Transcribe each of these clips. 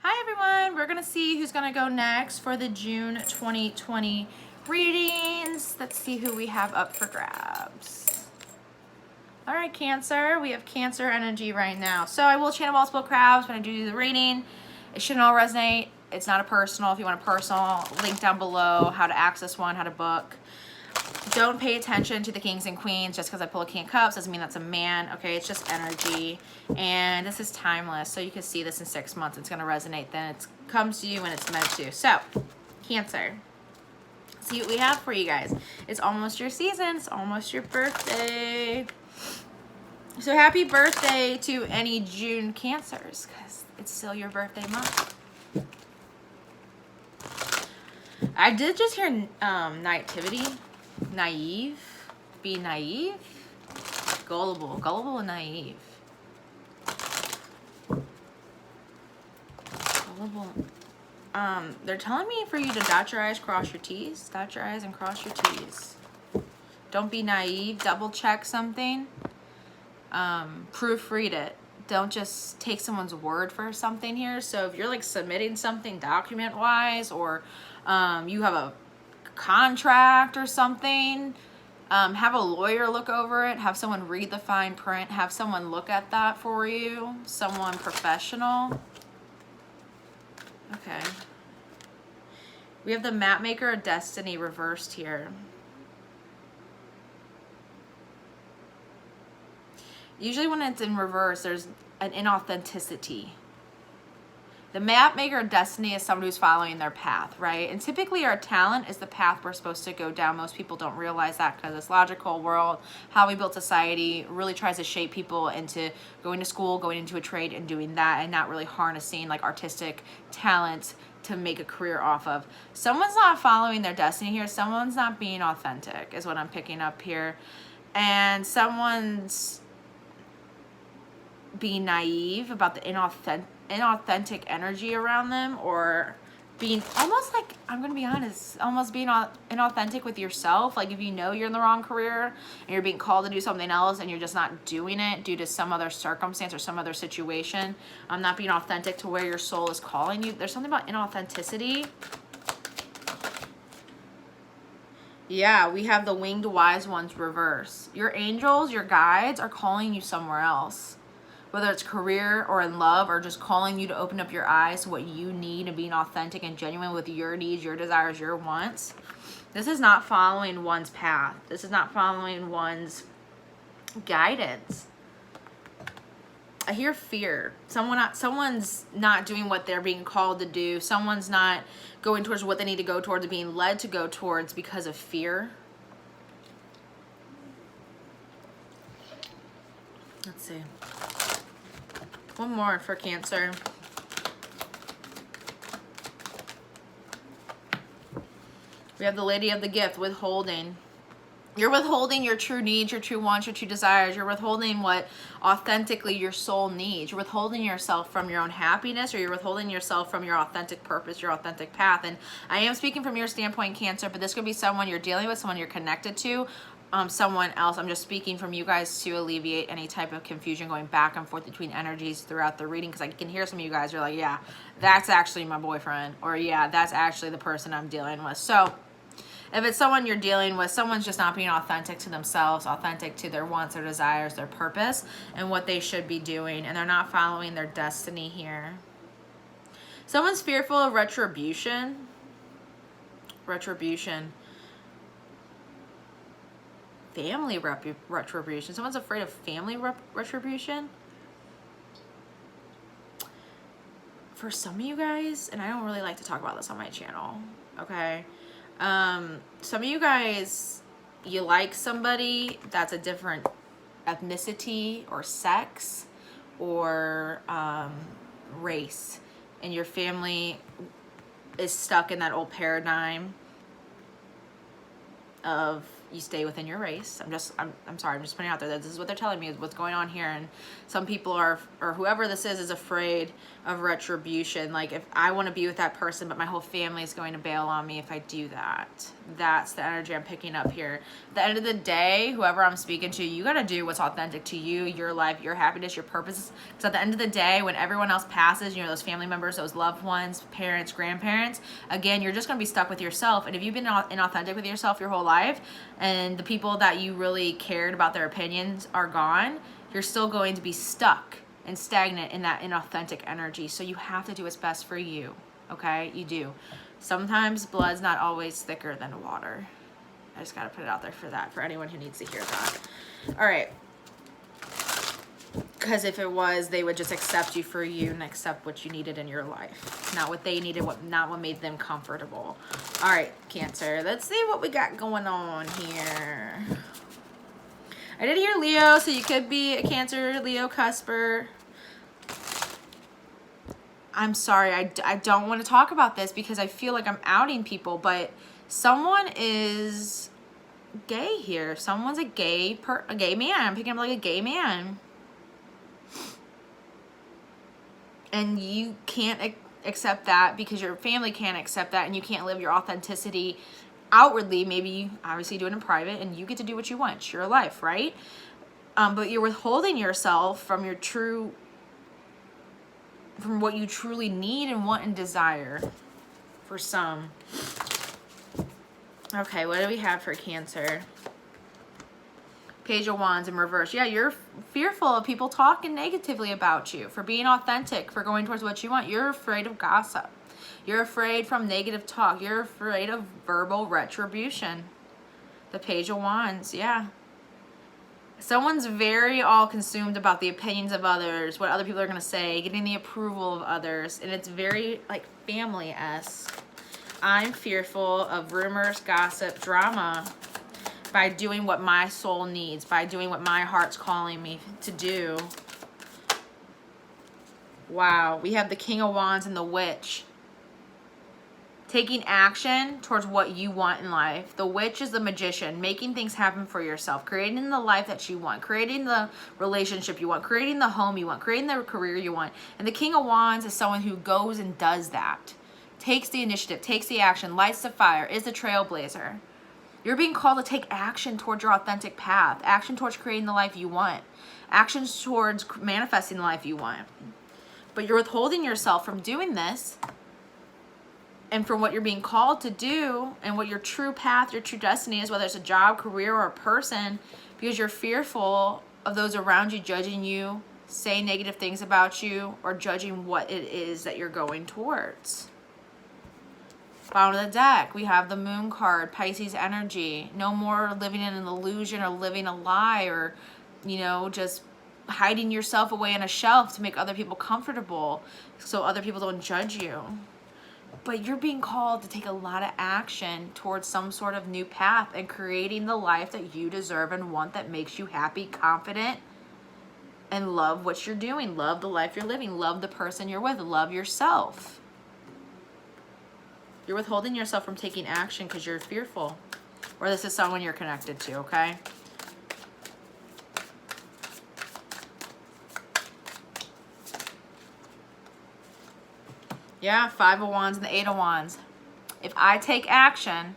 Hi everyone, we're gonna see who's gonna go next for the June 2020 readings. Let's see who we have up for grabs. All right, Cancer, we have Cancer energy right now. So I will channel multiple crowds when I do the reading. It shouldn't all resonate. It's not a personal. If you want a personal, link down below, how to access one, how to book. Don't pay attention to the kings and queens. Just because I pull a King of Cups doesn't mean that's a man. Okay, it's just energy, and this is timeless, so you can see this in 6 months. It's going to resonate then. It comes to you when it's meant to. So Cancer, see what we have for you guys. It's almost your season. It's almost your birthday, so happy birthday to any June Cancers, because it's still your birthday month. I did just hear naivety. Naive, be naive, gullible and naive. Gullible. They're telling me for you to dot your I's, cross your T's. Dot your I's and cross your T's. Don't be naive. Double check something. Proofread it. Don't just take someone's word for something here. So if you're like submitting something document-wise, or you have a contract or something, have a lawyer look over it, have someone read the fine print, have someone look at that for you, someone professional. Okay, we have the map maker of destiny reversed here. Usually when it's in reverse, there's an inauthenticity. The map maker of destiny is someone who's following their path, right? And typically our talent is the path we're supposed to go down. Most people don't realize that because this logical world, how we built society, really tries to shape people into going to school, going into a trade and doing that, and not really harnessing like artistic talent to make a career off of. Someone's not following their destiny here. Someone's not being authentic is what I'm picking up here. And someone's being naive about the inauthentic energy around them, or being almost like, I'm gonna be honest, almost being inauthentic with yourself. Like if you know you're in the wrong career and you're being called to do something else and you're just not doing it due to some other circumstance or some other situation, not being authentic to where your soul is calling you. There's something about inauthenticity. Yeah, we have the winged wise ones reverse. Your angels, your guides are calling you somewhere else. Whether it's career or in love, or just calling you to open up your eyes to what you need and being authentic and genuine with your needs, your desires, your wants. This is not following one's path. This is not following one's guidance. I hear fear. Someone's not doing what they're being called to do. Someone's not going towards what they need to go towards, or being led to go towards because of fear. Let's see. One more for Cancer. We have the Lady of the Gift, withholding. You're withholding your true needs, your true wants, your true desires. You're withholding what authentically your soul needs. You're withholding yourself from your own happiness, or you're withholding yourself from your authentic purpose, your authentic path. And I am speaking from your standpoint, Cancer, but this could be someone you're dealing with, someone you're connected to, someone else. I'm just speaking from you guys to alleviate any type of confusion going back and forth between energies throughout the reading, because I can hear some of you guys are like, yeah, that's actually my boyfriend, or yeah, that's actually the person I'm dealing with. So if it's someone you're dealing with, someone's just not being authentic to themselves, authentic to their wants, their desires, their purpose, and what they should be doing, and they're not following their destiny here. Someone's fearful of retribution. Family retribution. Someone's afraid of family retribution. For some of you guys, and I don't really like to talk about this on my channel, okay? Some of you guys, you like somebody that's a different ethnicity or sex or race, and your family is stuck in that old paradigm of you stay within your race. I'm sorry, I'm just putting it out there that this is what they're telling me is what's going on here. And some people are, or whoever this is afraid of retribution. Like, if I want to be with that person, but my whole family is going to bail on me if I do that. That's the energy I'm picking up here. At the end of the day, whoever I'm speaking to, you got to do what's authentic to you, your life, your happiness, your purpose. Because at the end of the day, when everyone else passes, you know, those family members, those loved ones, parents, grandparents, again, you're just going to be stuck with yourself. And if you've been inauthentic with yourself your whole life, and the people that you really cared about their opinions are gone, you're still going to be stuck and stagnant in that inauthentic energy. So you have to do what's best for you, okay? You do. Sometimes blood's not always thicker than water. I just got to put it out there for that, for anyone who needs to hear that. All right. Because if it was, they would just accept you for you and accept what you needed in your life. Not what they needed, not what made them comfortable. All right, Cancer. Let's see what we got going on here. I did hear Leo, so you could be a Cancer, Leo, cusper. I'm sorry, I don't want to talk about this because I feel like I'm outing people, but someone is gay here. Someone's a gay man. I'm picking up like a gay man. And you can't accept that because your family can't accept that, and you can't live your authenticity outwardly. Maybe you obviously do it in private, and you get to do what you want. It's your life, right? But you're withholding yourself from from what you truly need and want and desire for some. Okay, what do we have for Cancer? Page of Wands in reverse. Yeah, you're fearful of people talking negatively about you, for being authentic, for going towards what you want. You're afraid of gossip. You're afraid from negative talk. You're afraid of verbal retribution. The Page of Wands, yeah. Someone's very all consumed about the opinions of others, what other people are going to say, getting the approval of others, and it's very like family-esque. I'm fearful of rumors, gossip, drama, by doing what my soul needs, by doing what my heart's calling me to do. Wow, we have the King of Wands and the Witch. Taking action towards what you want in life. The Witch is the magician, making things happen for yourself, creating the life that you want, creating the relationship you want, creating the home you want, creating the career you want. And the King of Wands is someone who goes and does that. Takes the initiative, takes the action, lights the fire, is the trailblazer. You're being called to take action towards your authentic path, action towards creating the life you want, actions towards manifesting the life you want. But you're withholding yourself from doing this and from what you're being called to do and what your true path, your true destiny is, whether it's a job, career, or a person, because you're fearful of those around you judging you, saying negative things about you, or judging what it is that you're going towards. Bottom of the deck, we have the Moon card, Pisces energy. No more living in an illusion or living a lie, or, you know, just hiding yourself away in a shelf to make other people comfortable so other people don't judge you. But you're being called to take a lot of action towards some sort of new path and creating the life that you deserve and want, that makes you happy, confident, and love what you're doing. Love the life you're living. Love the person you're with. Love yourself. You're withholding yourself from taking action because you're fearful. Or this is someone you're connected to, okay? Yeah, Five of Wands and the Eight of Wands. If I take action,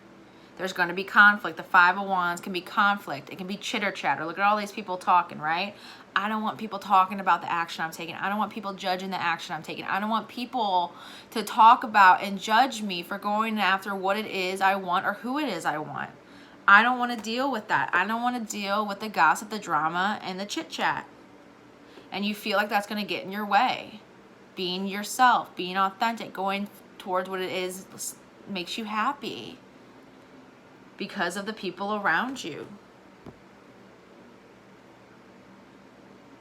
there's going to be conflict. The Five of Wands can be conflict. It can be chitter chatter. Look at all these people talking, right? I don't want people talking about the action I'm taking. I don't want people judging the action I'm taking. I don't want people to talk about and judge me for going after what it is I want or who it is I want. I don't want to deal with that. I don't want to deal with the gossip, the drama, and the chit chat. And you feel like that's going to get in your way. Being yourself, being authentic, going towards what it is makes you happy because of the people around you.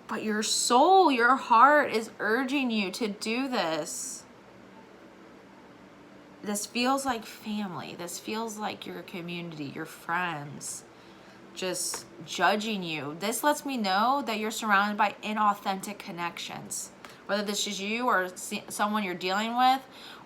But your soul, your heart is urging you to do this. This feels like family. This feels like your community, your friends, just judging you. This lets me know that you're surrounded by inauthentic connections. Whether this is you or someone you're dealing with,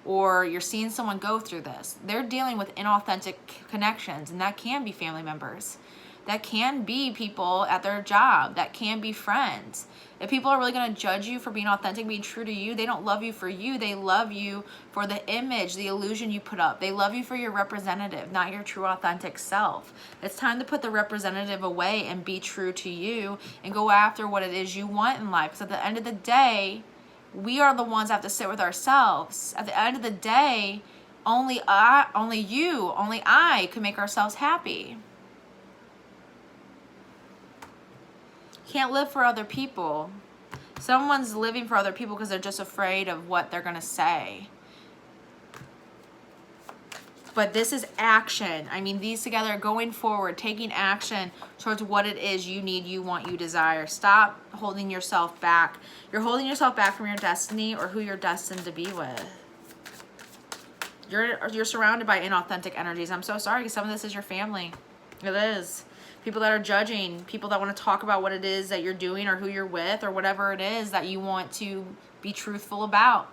or you're seeing someone go through this. They're dealing with inauthentic connections, and that can be family members. That can be people at their job. That can be friends. If people are really going to judge you for being authentic, being true to you, they don't love you for you. They love you for the image, the illusion you put up. They love you for your representative, not your true authentic self. It's time to put the representative away and be true to you and go after what it is you want in life. Because at the end of the day, we are the ones that have to sit with ourselves. At the end of the day, only I can make ourselves happy. Can't live for other people. Someone's living for other people because they're just afraid of what they're going to say. But this is action. I mean, these together, going forward, taking action towards what it is you need, you want, you desire. Stop holding yourself back. You're holding yourself back from your destiny or who you're destined to be with. You're surrounded by inauthentic energies. I'm so sorry because some of this is your family. It is. People that are judging, people that want to talk about what it is that you're doing or who you're with or whatever it is that you want to be truthful about.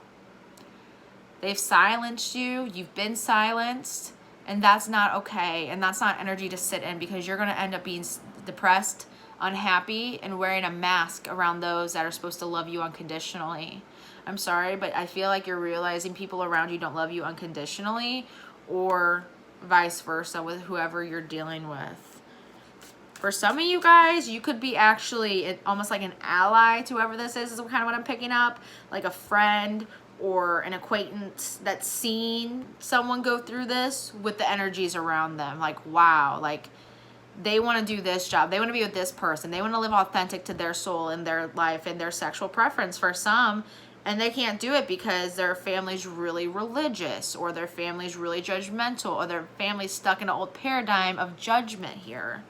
They've silenced you. You've been silenced. And that's not okay. And that's not energy to sit in, because you're going to end up being depressed, unhappy, and wearing a mask around those that are supposed to love you unconditionally. I'm sorry, but I feel like you're realizing people around you don't love you unconditionally, or vice versa with whoever you're dealing with. For some of you guys, you could be actually almost like an ally to whoever this is kind of what I'm picking up. Like a friend or an acquaintance that's seen someone go through this with the energies around them. Like, wow, like they want to do this job. They want to be with this person. They want to live authentic to their soul and their life and their sexual preference for some. And they can't do it because their family's really religious, or their family's really judgmental, or their family's stuck in an old paradigm of judgment here.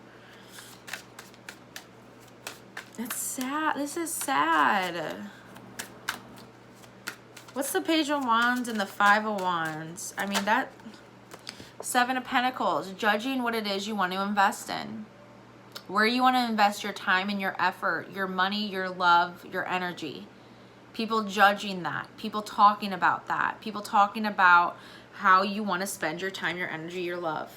It's sad. This is sad. What's the Page of Wands and the Five of Wands? I mean, that Seven of Pentacles, judging what it is you want to invest in. Where you want to invest your time and your effort, your money, your love, your energy. People judging that. People talking about that. People talking about how you want to spend your time, your energy, your love.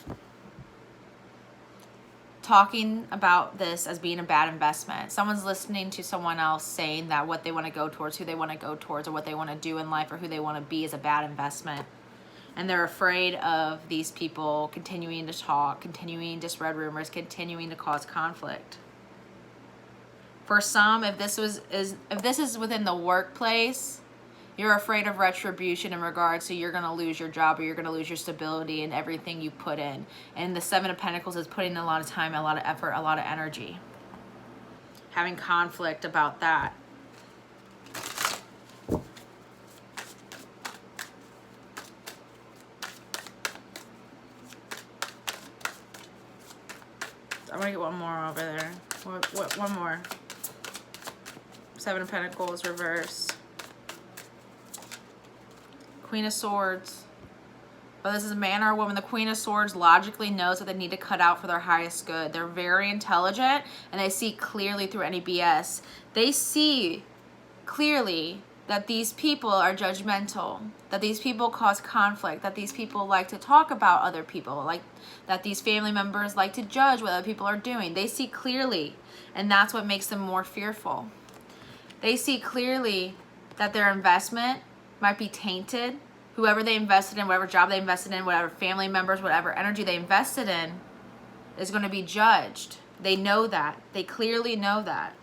Talking about this as being a bad investment. Someone's listening to someone else saying that what they want to go towards, who they want to go towards, or what they want to do in life, or who they want to be is a bad investment. And they're afraid of these people continuing to talk, continuing to spread rumors, continuing to cause conflict. For some, if this is within the workplace, you're afraid of retribution in regards to you're going to lose your job, or you're going to lose your stability and everything you put in. And the Seven of Pentacles is putting a lot of time, a lot of effort, a lot of energy. Having conflict about that. I'm going to get one more over there. One more. Seven of Pentacles, reverse. Queen of Swords. Whether this is a man or a woman, the Queen of Swords logically knows that they need to cut out for their highest good. They're very intelligent, and they see clearly through any BS. They see clearly that these people are judgmental, that these people cause conflict, that these people like to talk about other people, like that these family members like to judge what other people are doing. They see clearly, and that's what makes them more fearful. They see clearly that their investment might be tainted. Whoever they invested in, whatever job they invested in, whatever family members, whatever energy they invested in is going to be judged. They know that. They clearly know that.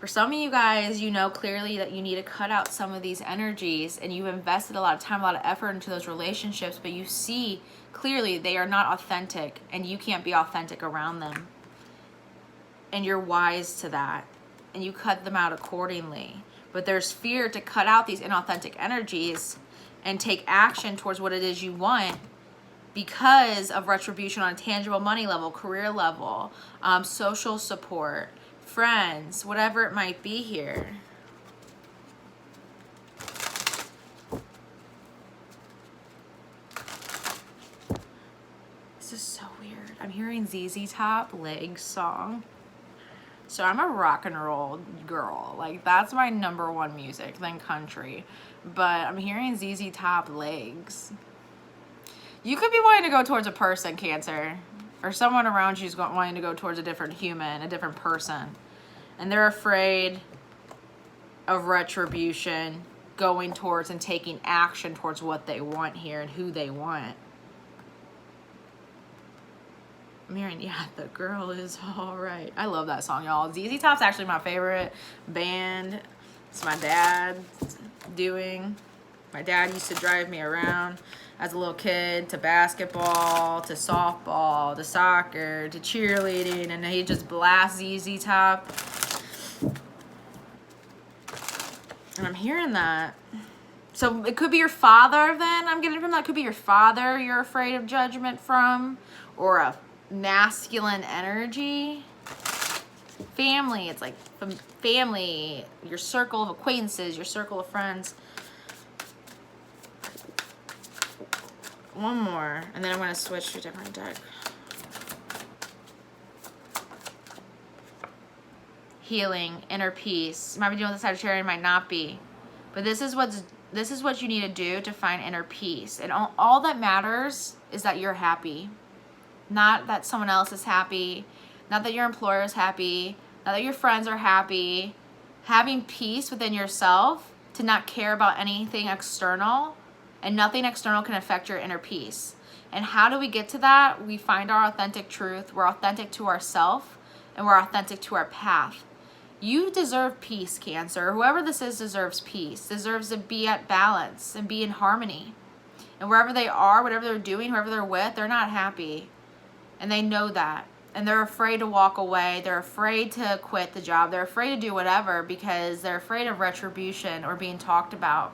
For some of you guys, you know clearly that you need to cut out some of these energies, and you've invested a lot of time, a lot of effort into those relationships, but you see clearly they are not authentic, and you can't be authentic around them. And you're wise to that, and you cut them out accordingly. But there's fear to cut out these inauthentic energies and take action towards what it is you want because of retribution on a tangible money level, career level, social support, friends, whatever it might be here. This is so weird. I'm hearing ZZ Top Legs song. So I'm a rock and roll girl. Like, that's my #1 music, then country. But I'm hearing ZZ Top Legs. You could be wanting to go towards a person, Cancer. Or someone around you is wanting to go towards a different human, a different person. And they're afraid of retribution, going towards and taking action towards what they want here and who they want. I'm hearing, yeah, the girl is all right. I love that song, y'all. ZZ Top's actually my favorite band. It's my dad's doing. My dad used to drive me around as a little kid to basketball, to softball, to soccer, to cheerleading, and he just blasts ZZ Top. And I'm hearing that. So it could be your father then, I'm getting from that. It could be your father you're afraid of judgment from, or a masculine energy. Family, it's like family, your circle of acquaintances, your circle of friends. One more, and then I'm going to switch to a different deck. Healing, inner peace. You might be dealing with the Sagittarius, might not be. But this is what you need to do to find inner peace. And all that matters is that you're happy. Not that someone else is happy. Not that your employer is happy. Not that your friends are happy. Having peace within yourself to not care about anything external, and nothing external can affect your inner peace. And how do we get to that? We find our authentic truth. We're authentic to ourselves, and we're authentic to our path. You deserve peace, Cancer. Whoever this is deserves peace, deserves to be at balance and be in harmony. And wherever they are, whatever they're doing, whoever they're with, they're not happy. And they know that. And they're afraid to walk away. They're afraid to quit the job. They're afraid to do whatever because they're afraid of retribution or being talked about.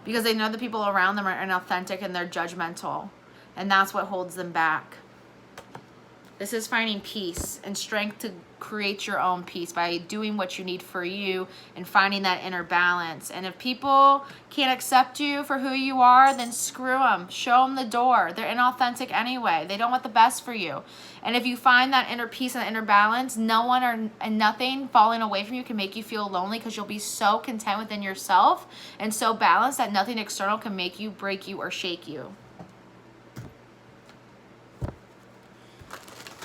Because they know the people around them are inauthentic and they're judgmental. And that's what holds them back. This is finding peace and strength to create your own peace by doing what you need for you and finding that inner balance. And if people can't accept you for who you are, then screw them. Show them the door. They're inauthentic anyway. They don't want the best for you. And if you find that inner peace and inner balance, no one and nothing falling away from you can make you feel lonely, because you'll be so content within yourself and so balanced that nothing external can make you, break you, or shake you.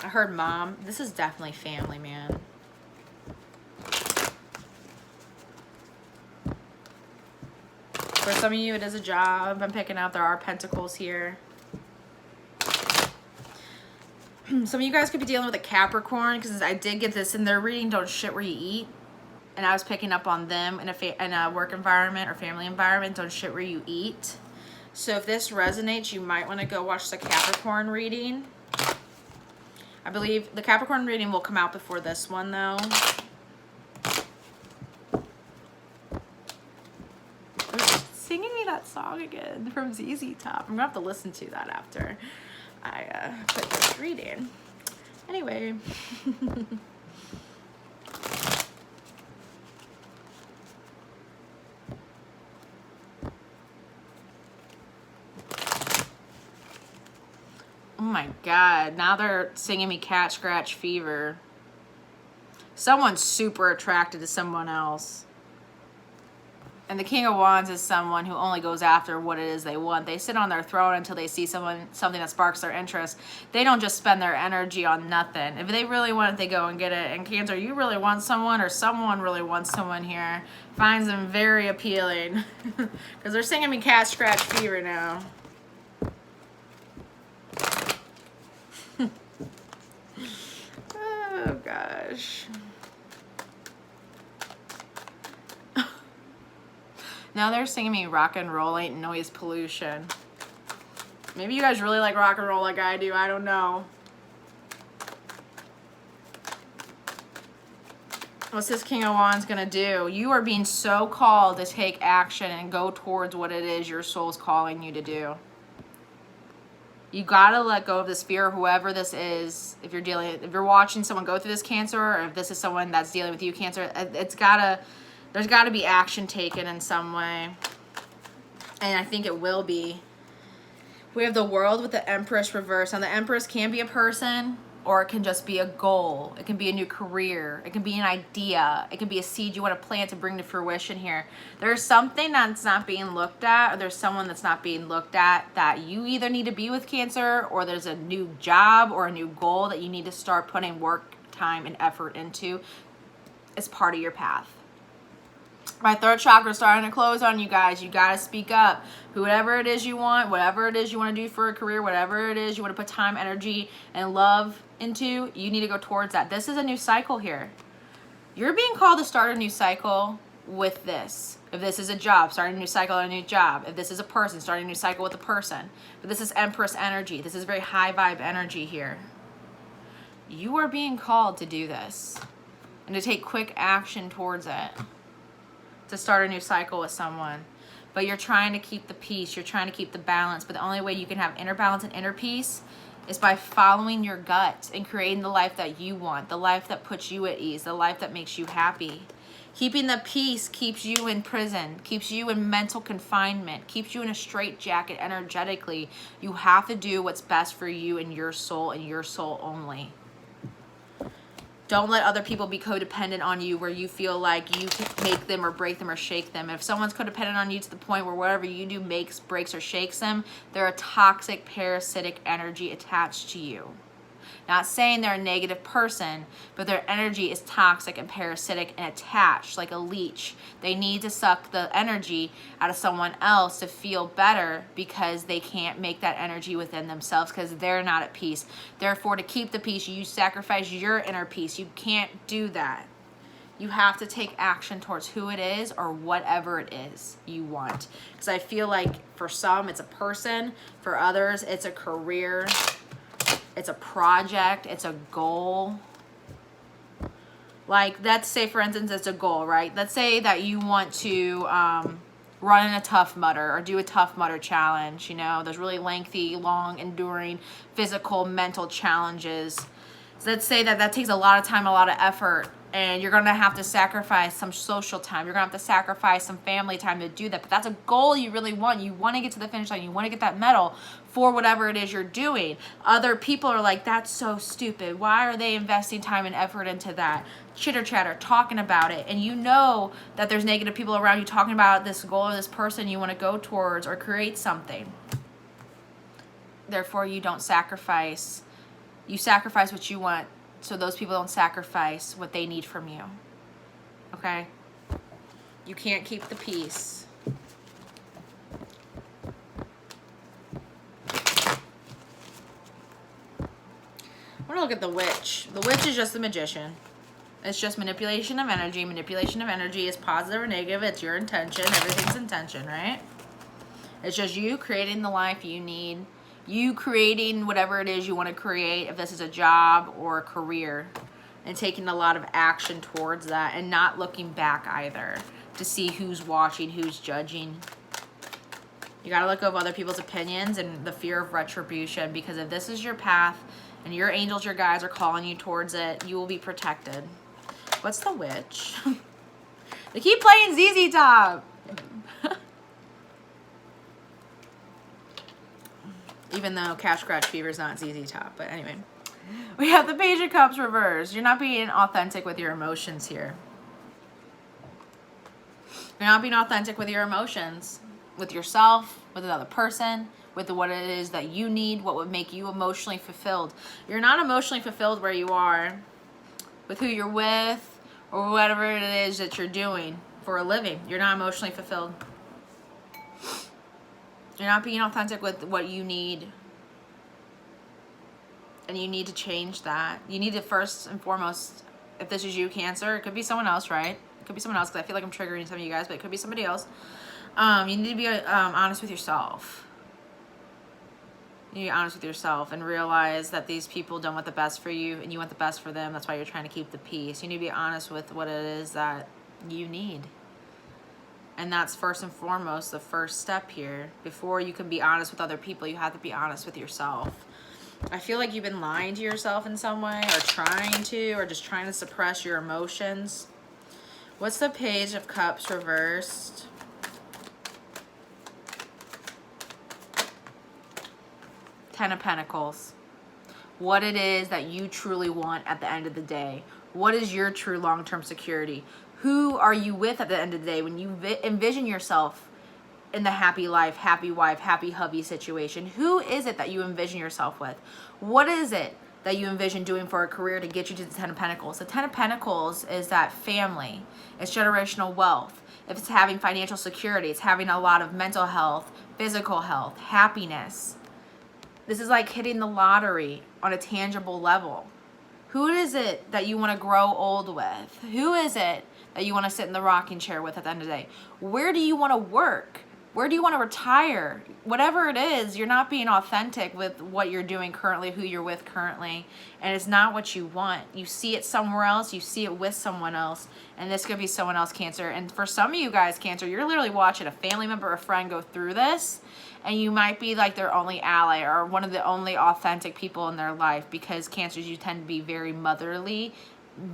I heard mom. This is definitely family, man. For some of you, it is a job. I'm picking out there are pentacles here. Some of you guys could be dealing with a Capricorn, because I did get this in their reading, don't shit where you eat. And I was picking up on them in a work environment or family environment, don't shit where you eat. So if this resonates, you might want to go watch the Capricorn reading. I believe the Capricorn reading will come out before this one, though. They're singing me that song again from ZZ Top. I'm going to have to listen to that after I put this reading. Anyway. Oh my God, now they're singing me Cat Scratch Fever. Someone's super attracted to someone else. And the King of Wands is someone who only goes after what it is they want. They sit on their throne until they see something that sparks their interest. They don't just spend their energy on nothing. If they really want it, they go and get it. And Cancer, you really want someone, or someone really wants someone here. Finds them very appealing. Because they're singing me Cat Scratch Fever now. Oh gosh. Now they're singing me rock and roll ain't noise pollution. Maybe you guys really like rock and roll like I do. I don't know. What's this King of Wands gonna do? You are being so called to take action and go towards what it is your soul's calling you to do. You gotta let go of this fear, whoever this is. If you're watching someone go through this, Cancer, or if this is someone that's dealing with you, Cancer, there's gotta be action taken in some way. And I think it will be. We have the World with the Empress reversed. And the Empress can be a person, or it can just be a goal. It can be a new career. It can be an idea. It can be a seed you want to plant to bring to fruition here. There's something that's not being looked at, or there's someone that's not being looked at that you either need to be with, Cancer, or there's a new job or a new goal that you need to start putting work, time, and effort into as part of your path. My third chakra is starting to close on you guys. You got to speak up. Whatever it is you want, whatever it is you want to do for a career, whatever it is you want to put time, energy, and love into, you need to go towards that. This is a new cycle here. You're being called to start a new cycle with this. If this is a job, starting a new cycle on a new job. If this is a person, starting a new cycle with a person. But this is Empress energy. This is very high vibe energy here. You are being called to do this and to take quick action towards it, to start a new cycle with someone. But you're trying to keep the peace. You're trying to keep the balance. But the only way you can have inner balance and inner peace is by following your gut and creating the life that you want, the life that puts you at ease, the life that makes you happy. Keeping the peace keeps you in prison, keeps you in mental confinement, keeps you in a straitjacket energetically. You have to do what's best for you and your soul only. Don't let other people be codependent on you where you feel like you can make them or break them or shake them. If someone's codependent on you to the point where whatever you do makes, breaks, or shakes them, they're a toxic, parasitic energy attached to you. Not saying they're a negative person, but their energy is toxic and parasitic and attached like a leech. They need to suck the energy out of someone else to feel better because they can't make that energy within themselves because they're not at peace. Therefore, to keep the peace, you sacrifice your inner peace. You can't do that. You have to take action towards who it is or whatever it is you want. Because I feel like for some, it's a person. For others, it's a career. It's a project, it's a goal. Like, let's say, for instance, it's a goal, right? Let's say that you want to run in a Tough Mudder or do a Tough Mudder challenge. You know, those really lengthy, long, enduring physical, mental challenges. So let's say that takes a lot of time, a lot of effort, and you're going to have to sacrifice some social time. You're going to have to sacrifice some family time to do that. But that's a goal you really want. You want to get to the finish line. You want to get that medal for whatever it is you're doing. Other people are like, that's so stupid. Why are they investing time and effort into that? Chitter chatter, talking about it. And you know that there's negative people around you talking about this goal or this person you want to go towards or create something. Therefore, you don't sacrifice. You sacrifice what you want so those people don't sacrifice what they need from you. Okay? You can't keep the peace. I want to look at the witch. The witch is just the magician. It's just manipulation of energy. Manipulation of energy is positive or negative. It's your intention. Everything's intention, right? It's just you creating the life you need. You creating whatever it is you want to create, if this is a job or a career, and taking a lot of action towards that and not looking back either to see who's watching, who's judging. You got to let go of other people's opinions and the fear of retribution, because if this is your path and your angels, your guides are calling you towards it, you will be protected. What's the witch? They keep playing ZZ Top. Even though Cash Scratch Fever is not ZZ Top. But anyway, we have the Page of Cups reversed. You're not being authentic with your emotions here. You're not being authentic with your emotions. With yourself, with another person, with what it is that you need, what would make you emotionally fulfilled. You're not emotionally fulfilled where you are, with who you're with, or whatever it is that you're doing for a living. You're not emotionally fulfilled. You're not being authentic with what you need. And you need to change that. You need to first and foremost, if this is you, Cancer, it could be someone else, right? It could be someone else, because I feel like I'm triggering some of you guys, but it could be somebody else. You need to be honest with yourself. You need to be honest with yourself and realize that these people don't want the best for you and you want the best for them. That's why you're trying to keep the peace. You need to be honest with what it is that you need. And that's first and foremost the first step here. Before you can be honest with other people, you have to be honest with yourself. I feel like you've been lying to yourself in some way, or trying to, or just trying to suppress your emotions. What's the Page of Cups reversed? Ten of Pentacles. what it is that you truly want at the end of the day. What is your true long-term security? Who are you with at the end of the day when you envision yourself in the happy life, happy wife, happy hubby situation? Who is it that you envision yourself with? What is it that you envision doing for a career to get you to the Ten of Pentacles? The Ten of Pentacles is that family. It's generational wealth. If it's having financial security, it's having a lot of mental health, physical health, happiness. This is like hitting the lottery on a tangible level. Who is it that you want to grow old with? Who is it that you want to sit in the rocking chair with at the end of the day? Where do you want to work? Where do you want to retire? Whatever it is, you're not being authentic with what you're doing currently, who you're with currently, and it's not what you want. You see it somewhere else, you see it with someone else, and this could be someone else, Cancer. And for some of you guys, Cancer, you're literally watching a family member or a friend go through this, and you might be like their only ally or one of the only authentic people in their life, because Cancers, you tend to be very motherly,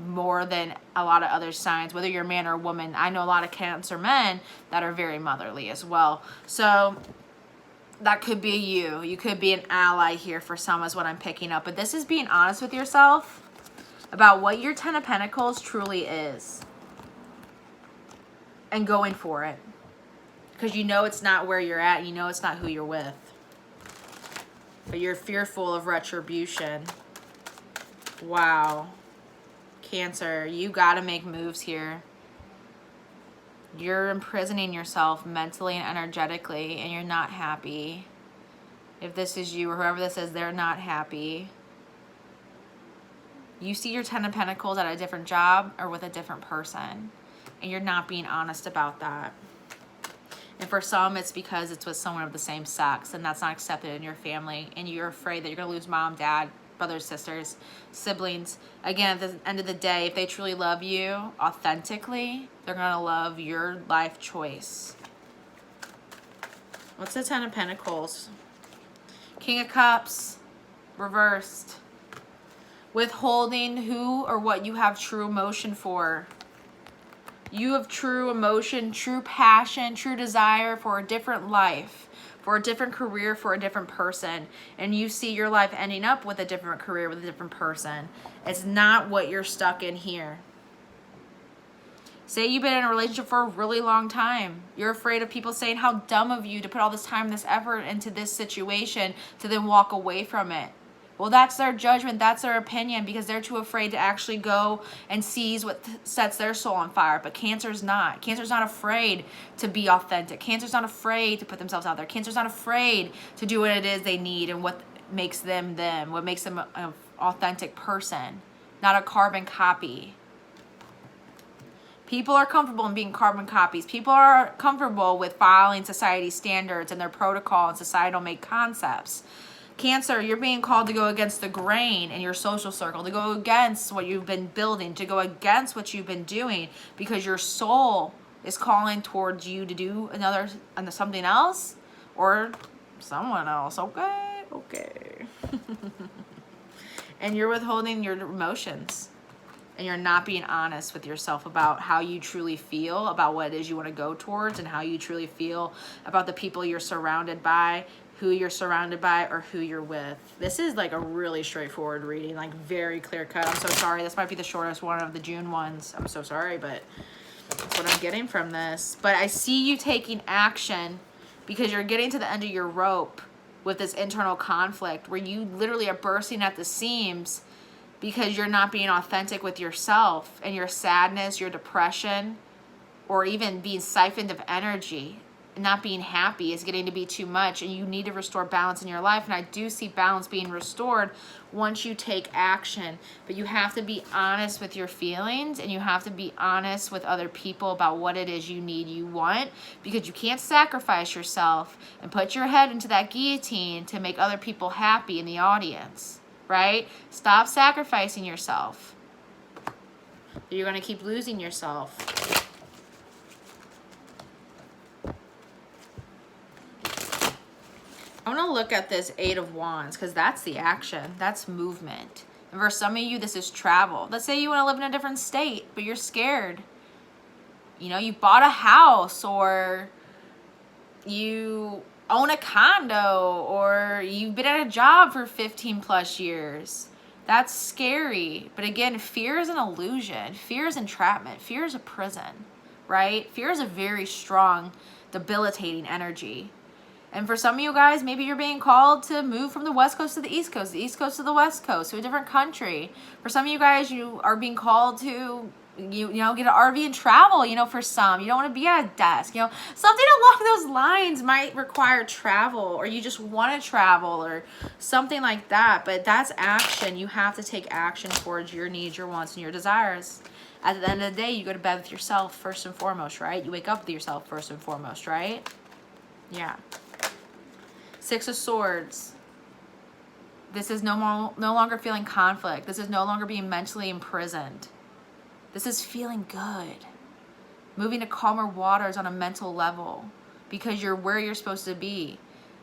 more than a lot of other signs, whether you're a man or a woman. I know a lot of Cancer men that are very motherly as well. So that could be you. You could be an ally here for some is what I'm picking up. But this is being honest with yourself about what your Ten of Pentacles truly is and going for it. Because you know it's not where you're at. You know it's not who you're with. But you're fearful of retribution. Wow. Cancer, you got to make moves here. You're imprisoning yourself mentally and energetically, and you're not happy. If this is you or whoever this is, they're not happy. You see your Ten of Pentacles at a different job or with a different person, and you're not being honest about that. And for some, it's because it's with someone of the same sex, and that's not accepted in your family, and you're afraid that you're going to lose mom, dad, brothers, sisters, siblings. Again, at the end of the day, if they truly love you authentically, they're going to love your life choice. What's the Ten of Pentacles? King of Cups, reversed. Withholding who or what you have true emotion for. You have true emotion, true passion, true desire for a different life, for a different career, for a different person. And you see your life ending up with a different career, with a different person. It's not what you're stuck in here. Say you've been in a relationship for a really long time. You're afraid of people saying how dumb of you to put all this time, this effort into this situation to then walk away from it. Well, that's their judgment, that's their opinion, because they're too afraid to actually go and seize what sets their soul on fire. But Cancer's not. Cancer's not afraid to be authentic. Cancer's not afraid to put themselves out there. Cancer's not afraid to do what it is they need and what makes them them, what makes them an authentic person, not a carbon copy. People are comfortable in being carbon copies. People are comfortable with following society standards and their protocol and societal made concepts. Cancer, you're being called to go against the grain in your social circle, to go against what you've been building, to go against what you've been doing, because your soul is calling towards you to do something else or someone else. Okay. And you're withholding your emotions, and you're not being honest with yourself about how you truly feel about what it is you want to go towards, and how you truly feel about the people you're surrounded by, who you're surrounded by, or who you're with. This is like a really straightforward reading, like very clear cut. I'm so sorry. This might be the shortest one of the June ones. I'm so sorry, but that's what I'm getting from this. But I see you taking action because you're getting to the end of your rope with this internal conflict where you literally are bursting at the seams because you're not being authentic with yourself, and your sadness, your depression, or even being siphoned of energy. Not being happy is getting to be too much, and you need to restore balance in your life. And I do see balance being restored once you take action, but you have to be honest with your feelings, and you have to be honest with other people about what it is you need, you want, because you can't sacrifice yourself and put your head into that guillotine to make other people happy in the audience, right? Stop sacrificing yourself. You're going to keep losing yourself. I want to look at this Eight of Wands, because that's the action. That's movement. And for some of you, this is travel. Let's say you want to live in a different state, but you're scared. You know, you bought a house, or you own a condo, or you've been at a job for 15 plus years. That's scary. But again, fear is an illusion. Fear is entrapment. Fear is a prison, right? Fear is a very strong, debilitating energy. And for some of you guys, maybe you're being called to move from the West Coast to the East Coast to the West Coast, to a different country. For some of you guys, you are being called to, you know, get an RV and travel, you know, for some. You don't want to be at a desk, you know. Something along those lines might require travel, or you just want to travel, or something like that. But that's action. You have to take action towards your needs, your wants, and your desires. At the end of the day, you go to bed with yourself first and foremost, right? You wake up with yourself first and foremost, right? Yeah. Six of Swords. This is no longer feeling conflict. This is no longer being mentally imprisoned. This is feeling good. Moving to calmer waters on a mental level, because you're where you're supposed to be.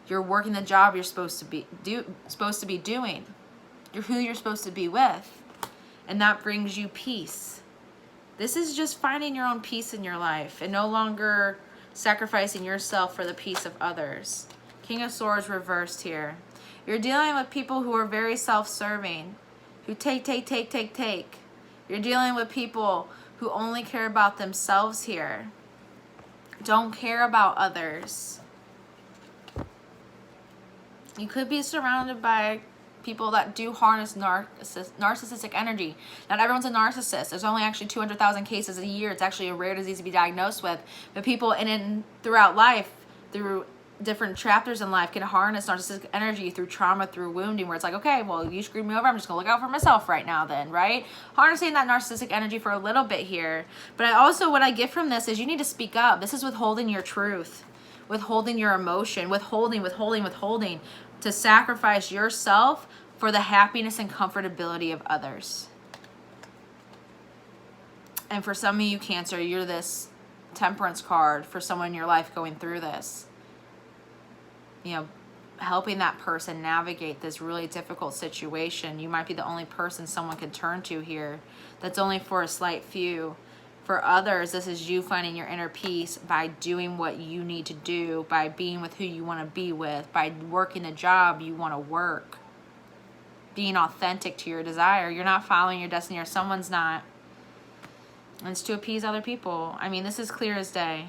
You're working the job you're supposed to be doing. You're who you're supposed to be with. And that brings you peace. This is just finding your own peace in your life and no longer sacrificing yourself for the peace of others. King of Swords reversed here. You're dealing with people who are very self-serving, who take. You're dealing with people who only care about themselves here. Don't care about others. You could be surrounded by people that do harness narcissistic energy. Not everyone's a narcissist. There's only actually 200,000 cases a year. It's actually a rare disease to be diagnosed with. But people throughout life, through different chapters in life, can harness narcissistic energy through trauma, through wounding, where it's like, okay, well, you screwed me over, I'm just gonna look out for myself right now then, right? Harnessing that narcissistic energy for a little bit here. But what I get from this is you need to speak up. This is withholding your truth, withholding your emotion, withholding, to sacrifice yourself for the happiness and comfortability of others. And for some of you, Cancer, you're this Temperance card for someone in your life going through this. You know, helping that person navigate this really difficult situation. You might be the only person someone can turn to here. That's only for a slight few. For others, this is you finding your inner peace by doing what you need to do, by being with who you want to be with, by working the job you want to work, being authentic to your desire. You're not following your destiny, or someone's not. And it's to appease other people. I mean, this is clear as day.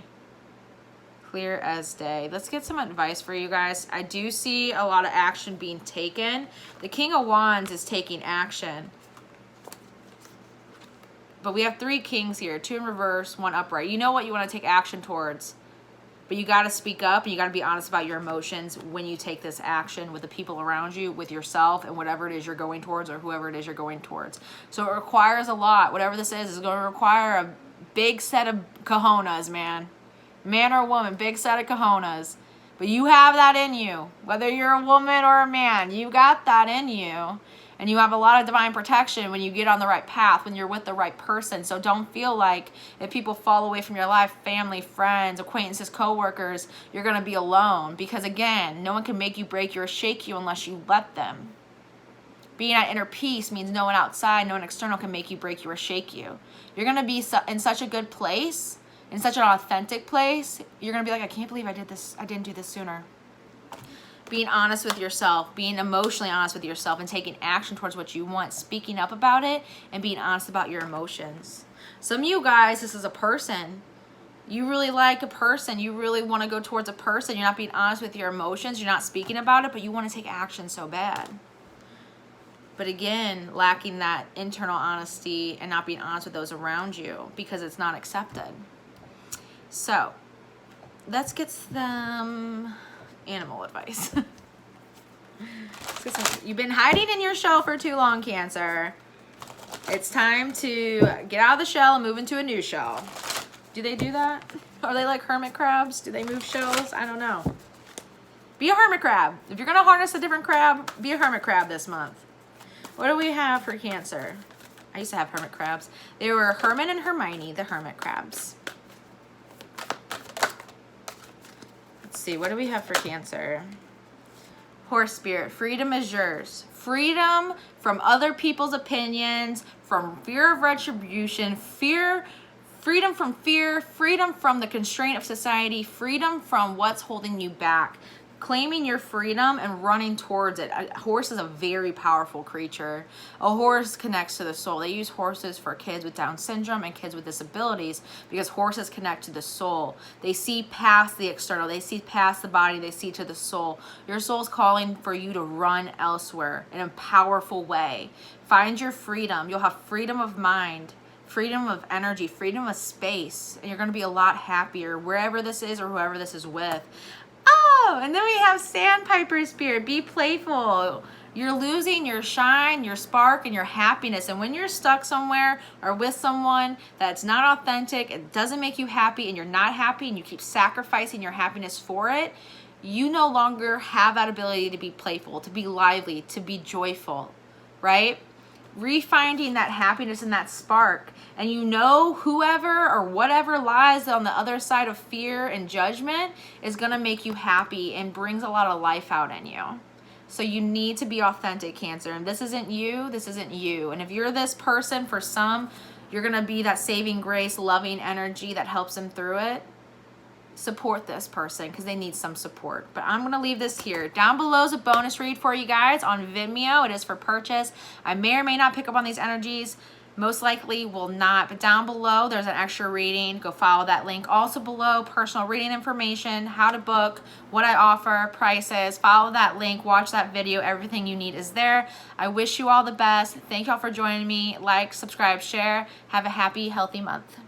Clear as day. Let's get some advice for you guys. I do see a lot of action being taken. The King of Wands is taking action. But we have 3 kings here. 2 in reverse, 1 upright. You know what you want to take action towards. But you got to speak up, and you got to be honest about your emotions when you take this action with the people around you, with yourself, and whatever it is you're going towards, or whoever it is you're going towards. So it requires a lot. Whatever this is going to require a big set of cojones, man. Man or woman, big set of cojones. But you have that in you. Whether you're a woman or a man, you got that in you. And you have a lot of divine protection when you get on the right path, when you're with the right person. So don't feel like if people fall away from your life, family, friends, acquaintances, coworkers, you're going to be alone. Because again, no one can make you, break you, or shake you unless you let them. Being at inner peace means no one outside, no one external can make you, break you, or shake you. You're going to be in such a good place, in such an authentic place. You're going to be like, I can't believe I didn't do this sooner. Being honest with yourself, being emotionally honest with yourself, and taking action towards what you want, speaking up about it, and being honest about your emotions. Some of you guys, this is a person. You really like a person. You really want to go towards a person. You're not being honest with your emotions. You're not speaking about it, but you want to take action so bad. But again, lacking that internal honesty and not being honest with those around you because it's not accepted. So, let's get some animal advice. You've been hiding in your shell for too long, Cancer. It's time to get out of the shell and move into a new shell. Do they do that? Are they like hermit crabs? Do they move shells? I don't know. Be a hermit crab. If you're going to harness a different crab, be a hermit crab this month. What do we have for Cancer? I used to have hermit crabs. They were Herman and Hermione, the hermit crabs. See, what do we have for Cancer? Horse spirit, freedom is yours. Freedom from other people's opinions, from fear of retribution, freedom from fear, freedom from the constraint of society, freedom from what's holding you back. claiming your freedom and running towards it. A horse is a very powerful creature. A horse connects to the soul. They use horses for kids with Down syndrome and kids with disabilities because horses connect to the soul. They see past the external. They see past the body. They see to the soul. Your soul's calling for you to run elsewhere in a powerful way. Find your freedom. You'll have freedom of mind, freedom of energy, freedom of space, and you're going to be a lot happier wherever this is or whoever this is with. Oh, and then we have Sandpiper Spirit. Be playful. You're losing your shine, your spark, and your happiness. And when you're stuck somewhere or with someone that's not authentic, it doesn't make you happy, and you're not happy, and you keep sacrificing your happiness for it, you no longer have that ability to be playful, to be lively, to be joyful, right? Refinding that happiness and that spark, and you know whoever or whatever lies on the other side of fear and judgment is going to make you happy and brings a lot of life out in you. So you need to be authentic, Cancer. And this isn't you, this isn't you. And if you're this person, for some, you're going to be that saving grace, loving energy that helps them through it. Support this person because they need some support. But I'm going to leave this here. Down below is a bonus read for you guys on Vimeo. It is for purchase. I may or may not pick up on these energies. Most likely will not. But down below, there's an extra reading. Go follow that link. Also below, personal reading information, how to book, what I offer, prices. Follow that link. Watch that video. Everything you need is there. I wish you all the best. Thank y'all for joining me. Like, subscribe, share. Have a happy, healthy month.